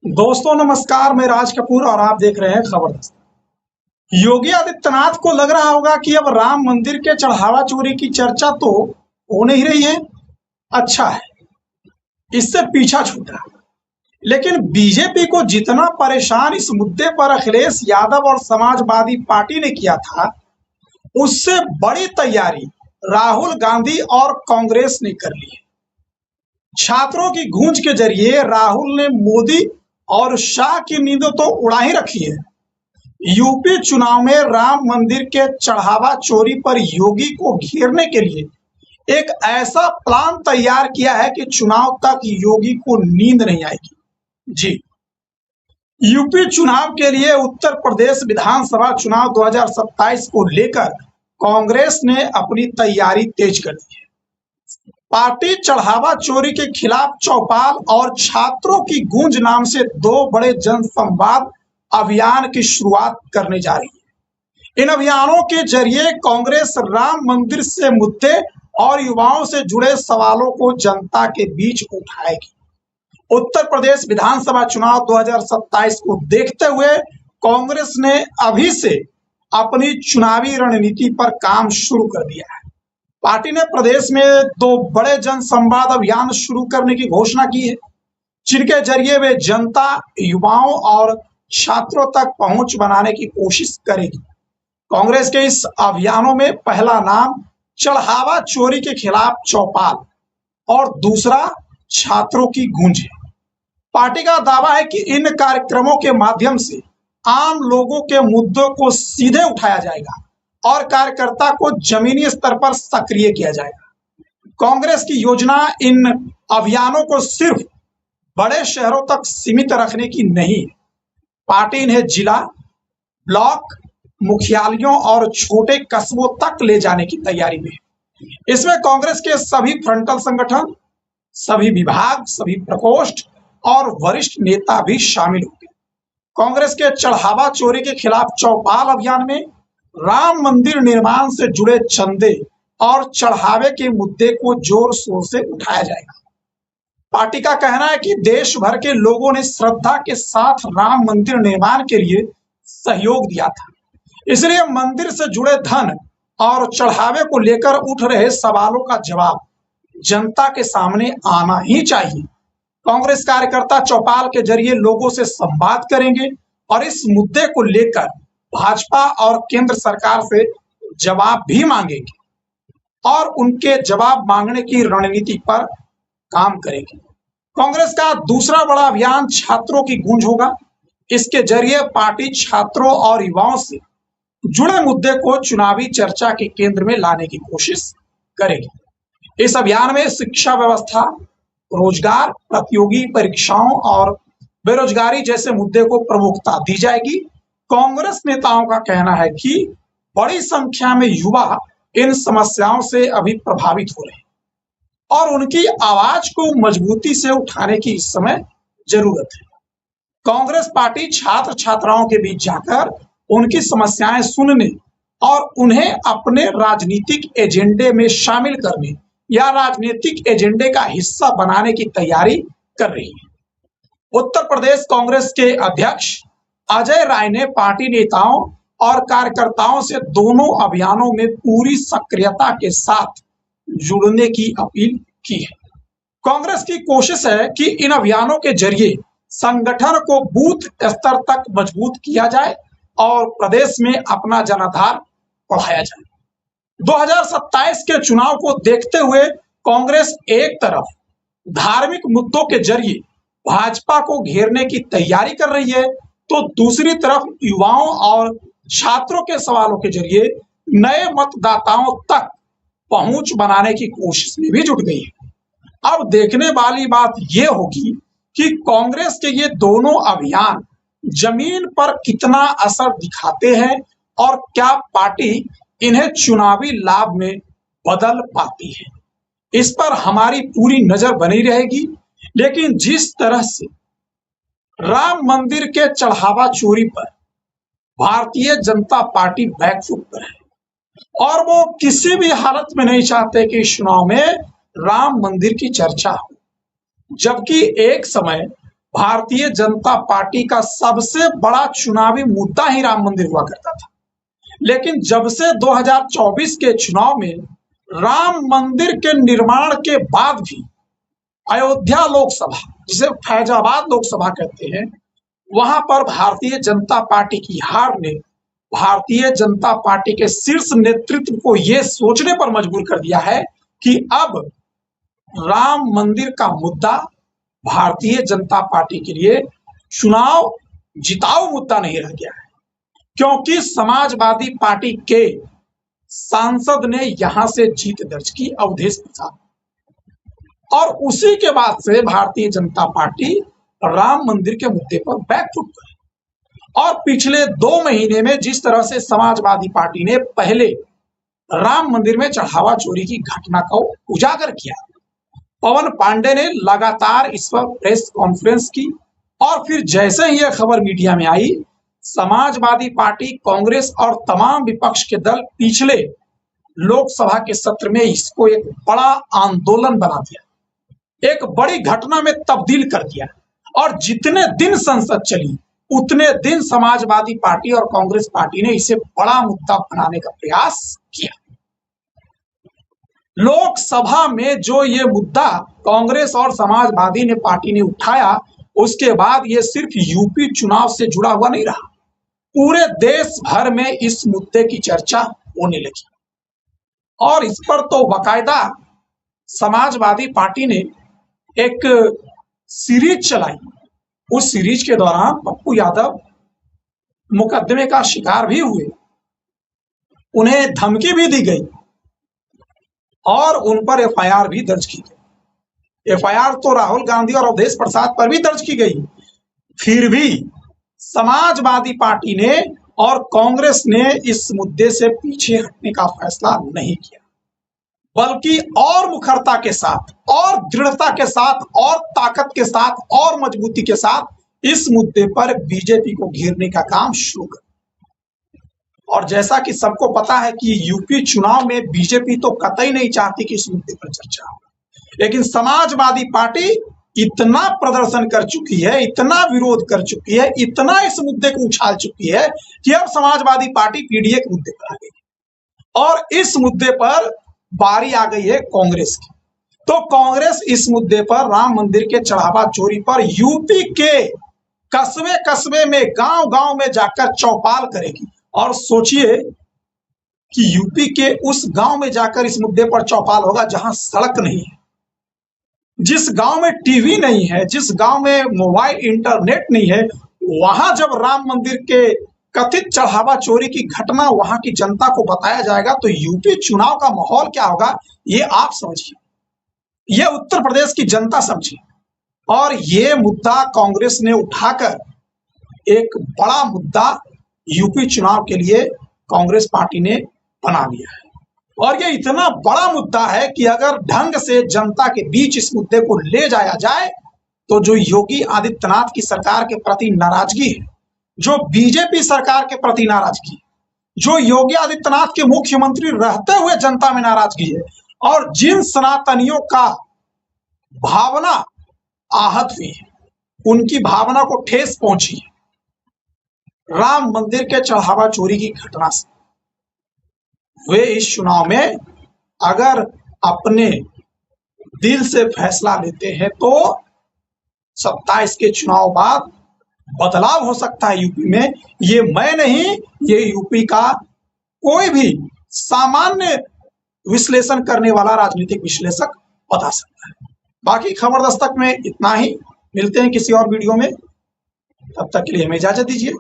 दोस्तों नमस्कार, मैं राज कपूर और आप देख रहे हैं खबरदस्त। योगी आदित्यनाथ को लग रहा होगा कि अब राम मंदिर के चढ़ावा चोरी की चर्चा तो हो नहीं रही है। अच्छा है, इससे पीछा छूटा। लेकिन बीजेपी को जितना परेशान इस मुद्दे पर अखिलेश यादव और समाजवादी पार्टी ने किया था, उससे बड़ी तैयारी राहुल गांधी और कांग्रेस ने कर ली है। छात्रों की गूंज के जरिए राहुल ने मोदी और शाह की नींद तो उड़ा ही रखी है। यूपी चुनाव में राम मंदिर के चढ़ावा चोरी पर योगी को घेरने के लिए एक ऐसा प्लान तैयार किया है कि चुनाव तक योगी को नींद नहीं आएगी। जी, यूपी चुनाव के लिए उत्तर प्रदेश विधानसभा चुनाव 2027 को लेकर कांग्रेस ने अपनी तैयारी तेज कर दी है। पार्टी चढ़ावा चोरी के खिलाफ चौपाल और छात्रों की गूंज नाम से दो बड़े जनसंवाद अभियान की शुरुआत करने जा रही है। इन अभियानों के जरिए कांग्रेस राम मंदिर से मुद्दे और युवाओं से जुड़े सवालों को जनता के बीच उठाएगी। उत्तर प्रदेश विधानसभा चुनाव 2027 को देखते हुए कांग्रेस ने अभी से अपनी चुनावी रणनीति पर काम शुरू कर दिया है। पार्टी ने प्रदेश में दो बड़े जनसंवाद अभियान शुरू करने की घोषणा की है, जिनके जरिए वे जनता, युवाओं और छात्रों तक पहुंच बनाने की कोशिश करेगी। कांग्रेस के इस अभियानों में पहला नाम चढ़ावा चोरी के खिलाफ चौपाल और दूसरा छात्रों की गूंज है। पार्टी का दावा है कि इन कार्यक्रमों के माध्यम से आम लोगों के मुद्दों को सीधे उठाया जाएगा और कार्यकर्ता को जमीनी स्तर पर सक्रिय किया जाएगा। कांग्रेस की योजना इन अभियानों को सिर्फ बड़े शहरों तक सीमित रखने की नहीं है। पार्टी इन्हें जिला, ब्लॉक मुख्यालयों और छोटे कस्बों तक ले जाने की तैयारी में है। इसमें कांग्रेस के सभी फ्रंटल संगठन, सभी विभाग, सभी प्रकोष्ठ और वरिष्ठ नेता भी शामिल होंगे। कांग्रेस के चढ़ावा चोरी के खिलाफ चौपाल अभियान में राम मंदिर निर्माण से जुड़े चंदे और चढ़ावे के मुद्दे को जोर शोर से उठाया जाएगा। पार्टी का कहना है कि देश भर के लोगों ने श्रद्धा के साथ राम मंदिर निर्माण के लिए सहयोग दिया था, इसलिए मंदिर से जुड़े धन और चढ़ावे को लेकर उठ रहे सवालों का जवाब जनता के सामने आना ही चाहिए। कांग्रेस कार्यकर्ता चौपाल के जरिए लोगों से संवाद करेंगे और इस मुद्दे को लेकर भाजपा और केंद्र सरकार से जवाब भी मांगेंगे और उनके जवाब मांगने की रणनीति पर काम करेगी। कांग्रेस का दूसरा बड़ा अभियान छात्रों की गूंज होगा। इसके जरिए पार्टी छात्रों और युवाओं से जुड़े मुद्दे को चुनावी चर्चा के केंद्र में लाने की कोशिश करेगी। इस अभियान में शिक्षा व्यवस्था, रोजगार, प्रतियोगी परीक्षाओं और बेरोजगारी जैसे मुद्दे को प्रमुखता दी जाएगी। कांग्रेस नेताओं का कहना है कि बड़ी संख्या में युवा इन समस्याओं से अभी प्रभावित हो रहे हैं और उनकी आवाज को मजबूती से उठाने की इस समय जरूरत है। कांग्रेस पार्टी छात्र छात्राओं के बीच जाकर उनकी समस्याएं सुनने और उन्हें अपने राजनीतिक एजेंडे में शामिल करने या राजनीतिक एजेंडे का हिस्सा बनाने की तैयारी कर रही है। उत्तर प्रदेश कांग्रेस के अध्यक्ष अजय राय ने पार्टी नेताओं और कार्यकर्ताओं से दोनों अभियानों में पूरी सक्रियता के साथ जुड़ने की अपील की है। कांग्रेस की कोशिश है कि इन अभियानों के जरिए संगठन को बूथ स्तर तक मजबूत किया जाए और प्रदेश में अपना जनाधार बढ़ाया जाए। 2027 के चुनाव को देखते हुए कांग्रेस एक तरफ धार्मिक मुद्दों के जरिए भाजपा को घेरने की तैयारी कर रही है, तो दूसरी तरफ युवाओं और छात्रों के सवालों के जरिए नए मतदाताओं तक पहुंच बनाने की कोशिश में भी जुट गई है। अब देखने वाली बात यह होगी कि कांग्रेस के ये दोनों अभियान जमीन पर कितना असर दिखाते हैं और क्या पार्टी इन्हें चुनावी लाभ में बदल पाती है। इस पर हमारी पूरी नजर बनी रहेगी। लेकिन जिस तरह से राम मंदिर के चढ़ावा चोरी पर भारतीय जनता पार्टी बैकफुट पर है और वो किसी भी हालत में नहीं चाहते कि इस चुनाव में राम मंदिर की चर्चा हो, जबकि एक समय भारतीय जनता पार्टी का सबसे बड़ा चुनावी मुद्दा ही राम मंदिर हुआ करता था। लेकिन जब से 2024 के चुनाव में राम मंदिर के निर्माण के बाद भी अयोध्या लोकसभा, जिसे फैजाबाद लोकसभा कहते हैं, वहां पर भारतीय जनता पार्टी की हार ने भारतीय जनता पार्टी के शीर्ष नेतृत्व को यह सोचने पर मजबूर कर दिया है कि अब राम मंदिर का मुद्दा भारतीय जनता पार्टी के लिए चुनाव जिताऊ मुद्दा नहीं रह गया है, क्योंकि समाजवादी पार्टी के सांसद ने यहां से जीत दर्ज की, अवधेश प्रसाद, और उसी के बाद से भारतीय जनता पार्टी राम मंदिर के मुद्दे पर बैकफुट पर है। और पिछले 2 महीने में जिस तरह से समाजवादी पार्टी ने पहले राम मंदिर में चढ़ावा चोरी की घटना को उजागर किया, पवन पांडे ने लगातार इस पर प्रेस कॉन्फ्रेंस की, और फिर जैसे ही यह खबर मीडिया में आई, समाजवादी पार्टी, कांग्रेस और तमाम विपक्ष के दल पिछले लोकसभा के सत्र में इसको एक बड़ा आंदोलन बना दिया, एक बड़ी घटना में तब्दील कर दिया। और जितने दिन संसद चली उतने दिन समाजवादी पार्टी और कांग्रेस पार्टी ने इसे बड़ा मुद्दा बनाने का प्रयास किया। लोकसभा में जो ये मुद्दा कांग्रेस और समाजवादी ने पार्टी ने उठाया, उसके बाद ये सिर्फ यूपी चुनाव से जुड़ा हुआ नहीं रहा, पूरे देश भर में इस मुद्दे की चर्चा होने लगी। और इस पर तो बाकायदा समाजवादी पार्टी ने एक सीरीज चलाई। उस सीरीज के दौरान पप्पू यादव मुकदमे का शिकार भी हुए, उन्हें धमकी भी दी गई और उन पर एफआईआर भी दर्ज की गई। एफआईआर तो राहुल गांधी और अवधेश प्रसाद पर भी दर्ज की गई। फिर भी समाजवादी पार्टी ने और कांग्रेस ने इस मुद्दे से पीछे हटने का फैसला नहीं किया, बल्कि और मुखरता के साथ और दृढ़ता के साथ और ताकत के साथ और मजबूती के साथ इस मुद्दे पर बीजेपी को घेरने का काम शुरू कर। और जैसा कि सबको पता है कि यूपी चुनाव में बीजेपी तो कतई नहीं चाहती कि इस मुद्दे पर चर्चा हो, लेकिन समाजवादी पार्टी इतना प्रदर्शन कर चुकी है, इतना विरोध कर चुकी है, इतना इस मुद्दे को उछाल चुकी है कि अब समाजवादी पार्टी पीडीए के मुद्दे पर आ गई और इस मुद्दे पर बारी आ गई है कांग्रेस की। तो कांग्रेस इस मुद्दे पर, राम मंदिर के चढ़ावा चोरी पर, यूपी के कस्बे कस्बे में, गांव गांव में जाकर चौपाल करेगी। और सोचिए कि यूपी के उस गांव में जाकर इस मुद्दे पर चौपाल होगा जहां सड़क नहीं है, जिस गांव में टीवी नहीं है, जिस गांव में मोबाइल इंटरनेट नहीं है, वहां जब राम मंदिर के कथित चढ़ावा चोरी की घटना वहां की जनता को बताया जाएगा तो यूपी चुनाव का माहौल क्या होगा, ये आप समझिए, ये उत्तर प्रदेश की जनता समझिए। और ये मुद्दा कांग्रेस ने उठाकर एक बड़ा मुद्दा यूपी चुनाव के लिए कांग्रेस पार्टी ने बना लिया है। और ये इतना बड़ा मुद्दा है कि अगर ढंग से जनता के बीच इस मुद्दे को ले जाया जाए तो जो योगी आदित्यनाथ की सरकार के प्रति नाराजगी है, जो बीजेपी सरकार के प्रति नाराजगी, जो योगी आदित्यनाथ के मुख्यमंत्री रहते हुए जनता में नाराजगी है, और जिन सनातनियों का भावना आहत हुई है, उनकी भावना को ठेस पहुंची है राम मंदिर के चढ़ावा चोरी की घटना से, वे इस चुनाव में अगर अपने दिल से फैसला लेते हैं तो 27 के चुनाव बाद बदलाव हो सकता है यूपी में। ये मैं नहीं, ये यूपी का कोई भी सामान्य विश्लेषण करने वाला राजनीतिक विश्लेषक बता सकता है। बाकी खबर दस्तक में इतना ही, मिलते हैं किसी और वीडियो में, तब तक के लिए हमें इजाजत दीजिए।